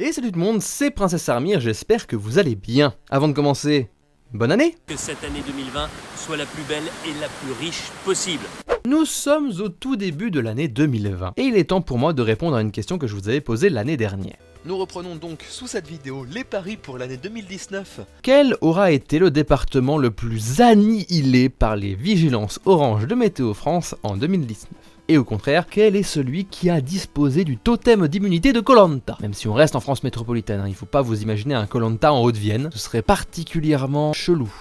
Et salut tout le monde, c'est Princesse Armire, j'espère que vous allez bien. Avant de commencer, bonne année! Que cette année 2020 soit la plus belle et la plus riche possible. Nous sommes au tout début de l'année 2020, et il est temps pour moi de répondre à une question que je vous avais posée l'année dernière. Nous reprenons donc sous cette vidéo les paris pour l'année 2019. Quel aura été le département le plus annihilé par les vigilances orange de Météo France en 2019? Et au contraire, quel est celui qui a disposé du totem d'immunité de Koh-Lanta? Même si on reste en France métropolitaine, il faut pas vous imaginer un Koh-Lanta en Haute-Vienne, ce serait particulièrement chelou.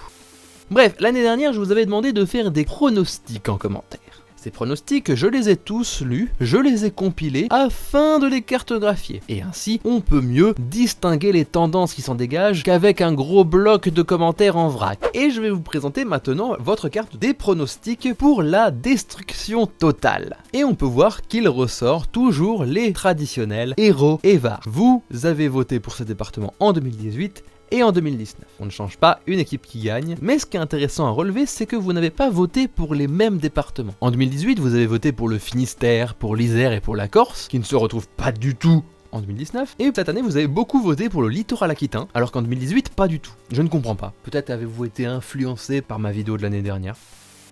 Bref, l'année dernière, je vous avais demandé de faire des pronostics en commentaire. Ces pronostics, je les ai tous lus, je les ai compilés afin de les cartographier. Et ainsi, on peut mieux distinguer les tendances qui s'en dégagent qu'avec un gros bloc de commentaires en vrac. Et je vais vous présenter maintenant votre carte des pronostics pour la destruction totale. Et on peut voir qu'il ressort toujours les traditionnels héros et VAR. Vous avez voté pour ce département en 2018, et en 2019. On ne change pas une équipe qui gagne, mais ce qui est intéressant à relever, c'est que vous n'avez pas voté pour les mêmes départements. En 2018, vous avez voté pour le Finistère, pour l'Isère et pour la Corse, qui ne se retrouvent pas du tout en 2019, et cette année vous avez beaucoup voté pour le littoral aquitain, alors qu'en 2018 pas du tout. Je ne comprends pas, peut-être avez-vous été influencé par ma vidéo de l'année dernière.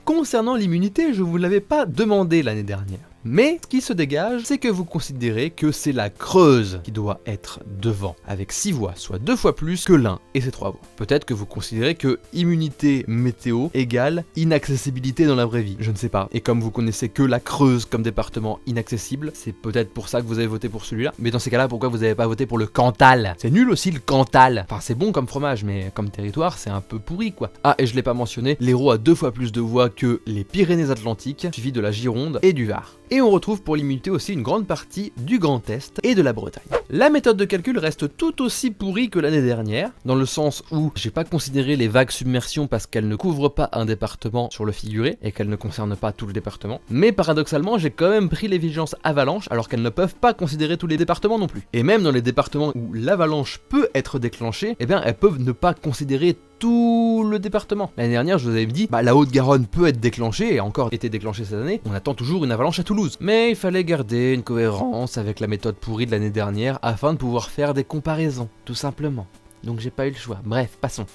Concernant l'immunité, je ne vous l'avais pas demandé l'année dernière. Mais ce qui se dégage, c'est que vous considérez que c'est la Creuse qui doit être devant, avec 6 voix, soit 2 fois plus que l'Ain et ses 3 voix. Peut-être que vous considérez que immunité météo égale inaccessibilité dans la vraie vie, je ne sais pas. Et comme vous connaissez que la Creuse comme département inaccessible, c'est peut-être pour ça que vous avez voté pour celui-là. Mais dans ces cas-là, pourquoi vous n'avez pas voté pour le Cantal? C'est nul aussi le Cantal. Enfin, c'est bon comme fromage, mais comme territoire, c'est un peu pourri quoi. Ah, et je l'ai pas mentionné, l'Hérault a 2 fois plus de voix que les Pyrénées-Atlantiques, suivi de la Gironde et du Var. Et on retrouve pour l'immunité aussi une grande partie du Grand Est et de la Bretagne. La méthode de calcul reste tout aussi pourrie que l'année dernière, dans le sens où j'ai pas considéré les vagues submersion parce qu'elles ne couvrent pas un département sur le figuré et qu'elles ne concernent pas tout le département, mais paradoxalement j'ai quand même pris les vigilances avalanche alors qu'elles ne peuvent pas considérer tous les départements non plus. Et même dans les départements où l'avalanche peut être déclenchée, eh bien elles peuvent ne pas considérer tout le département. L'année dernière, je vous avais dit, la Haute-Garonne peut être déclenchée, et a encore été déclenchée cette année, on attend toujours une avalanche à Toulouse. Mais il fallait garder une cohérence avec la méthode pourrie de l'année dernière, afin de pouvoir faire des comparaisons, tout simplement. Donc j'ai pas eu le choix. Bref, passons.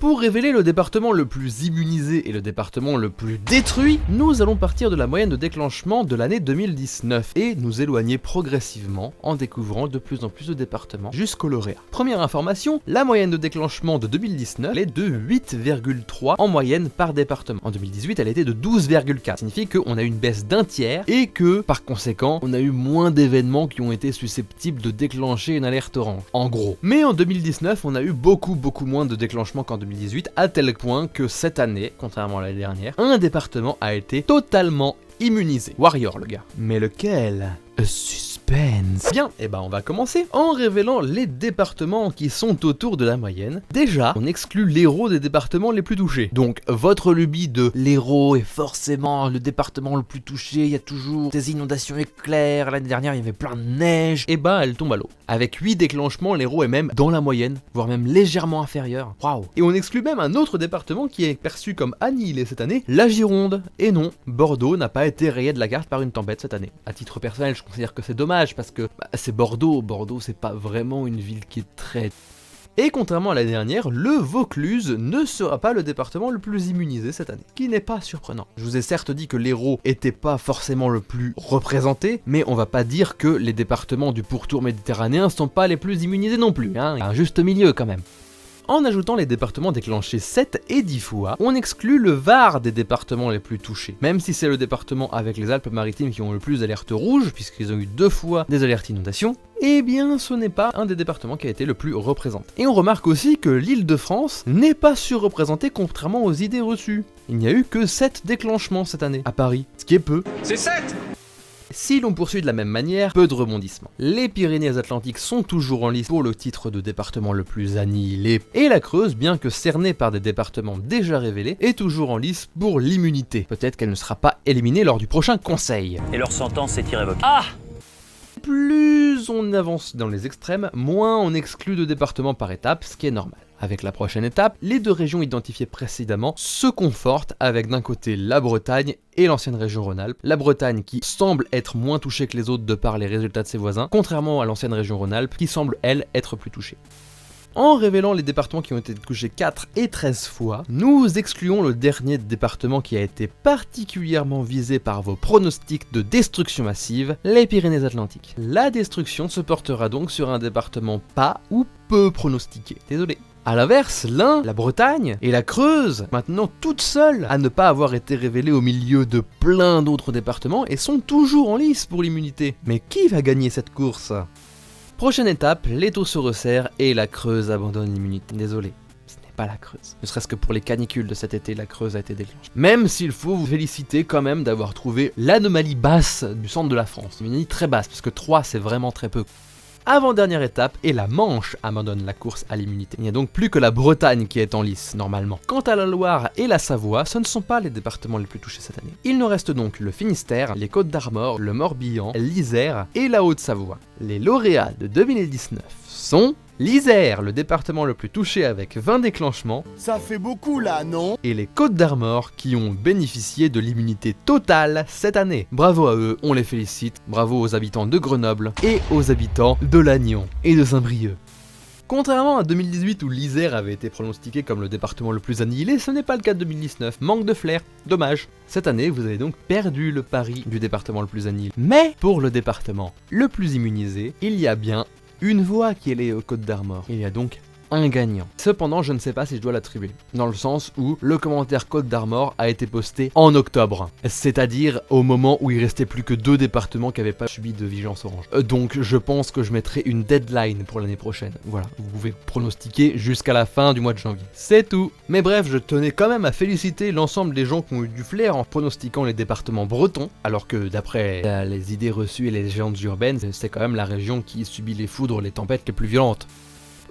Pour révéler le département le plus immunisé et le département le plus détruit, nous allons partir de la moyenne de déclenchement de l'année 2019 et nous éloigner progressivement en découvrant de plus en plus de départements jusqu'au lauréat. Première information, la moyenne de déclenchement de 2019 est de 8,3 en moyenne par département. En 2018, elle était de 12,4. Ça signifie qu'on a eu une baisse d'un tiers et que, par conséquent, on a eu moins d'événements qui ont été susceptibles de déclencher une alerte orange. En gros. Mais en 2019, on a eu beaucoup moins de déclenchements qu'en 2018, à tel point que cette année, contrairement à l'année dernière, un département a été totalement immunisé. Warrior le gars. Mais lequel? Suspense. Bien, et on va commencer en révélant les départements qui sont autour de la moyenne. Déjà, on exclut l'Hérault des départements les plus touchés. Donc, votre lubie de l'Hérault est forcément le département le plus touché, il y a toujours des inondations éclairs, l'année dernière il y avait plein de neige, et elle tombe à l'eau. Avec 8 déclenchements, l'Hérault est même dans la moyenne, voire même légèrement inférieur. Waouh. Et on exclut même un autre département qui est perçu comme annihilé cette année, la Gironde. Et non, Bordeaux n'a pas été rayé de la carte par une tempête cette année. À titre personnel, je considère que c'est dommage parce que c'est Bordeaux. Bordeaux, c'est pas vraiment une ville qui est très... Et contrairement à l'année dernière, le Vaucluse ne sera pas le département le plus immunisé cette année, qui n'est pas surprenant. Je vous ai certes dit que l'Hérault était pas forcément le plus représenté, mais on va pas dire que les départements du pourtour méditerranéen sont pas les plus immunisés non plus, hein. Il y a un juste milieu quand même. En ajoutant les départements déclenchés 7 et 10 fois, on exclut le Var des départements les plus touchés. Même si c'est le département avec les Alpes-Maritimes qui ont le plus d'alertes rouges, puisqu'ils ont eu 2 fois des alertes inondations, eh bien ce n'est pas un des départements qui a été le plus représenté. Et on remarque aussi que l'Île-de-France n'est pas surreprésentée contrairement aux idées reçues. Il n'y a eu que 7 déclenchements cette année, à Paris, ce qui est peu. C'est 7! Si l'on poursuit de la même manière, peu de rebondissements. Les Pyrénées-Atlantiques sont toujours en lice pour le titre de département le plus annihilé, et la Creuse, bien que cernée par des départements déjà révélés, est toujours en lice pour l'immunité. Peut-être qu'elle ne sera pas éliminée lors du prochain conseil. Et leur sentence est irrévocable. Ah! Plus on avance dans les extrêmes, moins on exclut de départements par étape, ce qui est normal. Avec la prochaine étape, les deux régions identifiées précédemment se confortent avec d'un côté la Bretagne et l'ancienne région Rhône-Alpes. La Bretagne qui semble être moins touchée que les autres de par les résultats de ses voisins, contrairement à l'ancienne région Rhône-Alpes qui semble, elle, être plus touchée. En révélant les départements qui ont été touchés 4 et 13 fois, nous excluons le dernier département qui a été particulièrement visé par vos pronostics de destruction massive, les Pyrénées-Atlantiques. La destruction se portera donc sur un département pas ou peu pronostiqué. Désolé. A l'inverse, l'Ain, la Bretagne et la Creuse, maintenant toutes seules à ne pas avoir été révélées au milieu de plein d'autres départements et sont toujours en lice pour l'immunité. Mais qui va gagner cette course ? Prochaine étape, l'étau se resserre et la Creuse abandonne l'immunité. Désolé, ce n'est pas la Creuse. Ne serait-ce que pour les canicules de cet été, la Creuse a été déclenchée. Même s'il faut vous féliciter quand même d'avoir trouvé l'anomalie basse du centre de la France. Une anomalie très basse, parce que 3 c'est vraiment très peu. Avant-dernière étape, et la Manche abandonne la course à l'immunité. Il n'y a donc plus que la Bretagne qui est en lice, normalement. Quant à la Loire et la Savoie, ce ne sont pas les départements les plus touchés cette année. Il nous reste donc le Finistère, les Côtes-d'Armor, le Morbihan, l'Isère et la Haute-Savoie. Les lauréats de 2019 sont l'Isère, le département le plus touché avec 20 déclenchements. Ça fait beaucoup là, non? Et les Côtes-d'Armor qui ont bénéficié de l'immunité totale cette année. Bravo à eux, on les félicite. Bravo aux habitants de Grenoble et aux habitants de Lannion et de Saint-Brieuc. Contrairement à 2018 où l'Isère avait été pronostiqué comme le département le plus annihilé, ce n'est pas le cas de 2019. Manque de flair, dommage. Cette année, vous avez donc perdu le pari du département le plus annihilé. Mais pour le département le plus immunisé, il y a bien une voix qui est allée aux Côtes-d'Armor. Il y a donc un gagnant. Cependant, je ne sais pas si je dois l'attribuer, dans le sens où le commentaire Côtes-d'Armor a été posté en octobre, c'est-à-dire au moment où il restait plus que 2 départements qui n'avaient pas subi de vigilance orange. Donc je pense que je mettrai une deadline pour l'année prochaine. Voilà, vous pouvez pronostiquer jusqu'à la fin du mois de janvier. C'est tout. Mais bref, je tenais quand même à féliciter l'ensemble des gens qui ont eu du flair en pronostiquant les départements bretons, alors que d'après les idées reçues et les légendes urbaines, c'est quand même la région qui subit les foudres, les tempêtes les plus violentes.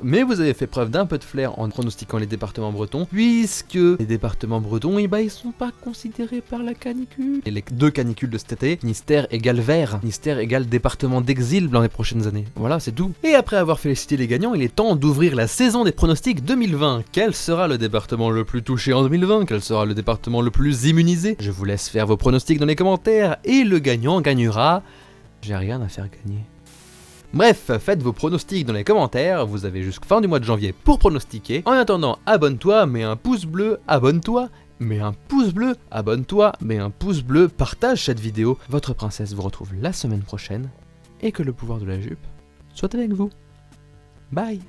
Mais vous avez fait preuve d'un peu de flair en pronostiquant les départements bretons, puisque les départements bretons, ils sont pas considérés par la canicule. Et les 2 canicules de cet été, Finistère égale vert, Finistère égale département d'exil dans les prochaines années. Voilà, c'est tout. Et après avoir félicité les gagnants, il est temps d'ouvrir la saison des pronostics 2020. Quel sera le département le plus touché en 2020? Quel sera le département le plus immunisé? Je vous laisse faire vos pronostics dans les commentaires, et le gagnant gagnera... J'ai rien à faire gagner. Bref, faites vos pronostics dans les commentaires, vous avez jusqu'à fin du mois de janvier pour pronostiquer. En attendant, abonne-toi, mets un pouce bleu, abonne-toi, mets un pouce bleu, abonne-toi, mets un pouce bleu, partage cette vidéo. Votre princesse vous retrouve la semaine prochaine, et que le pouvoir de la jupe soit avec vous. Bye.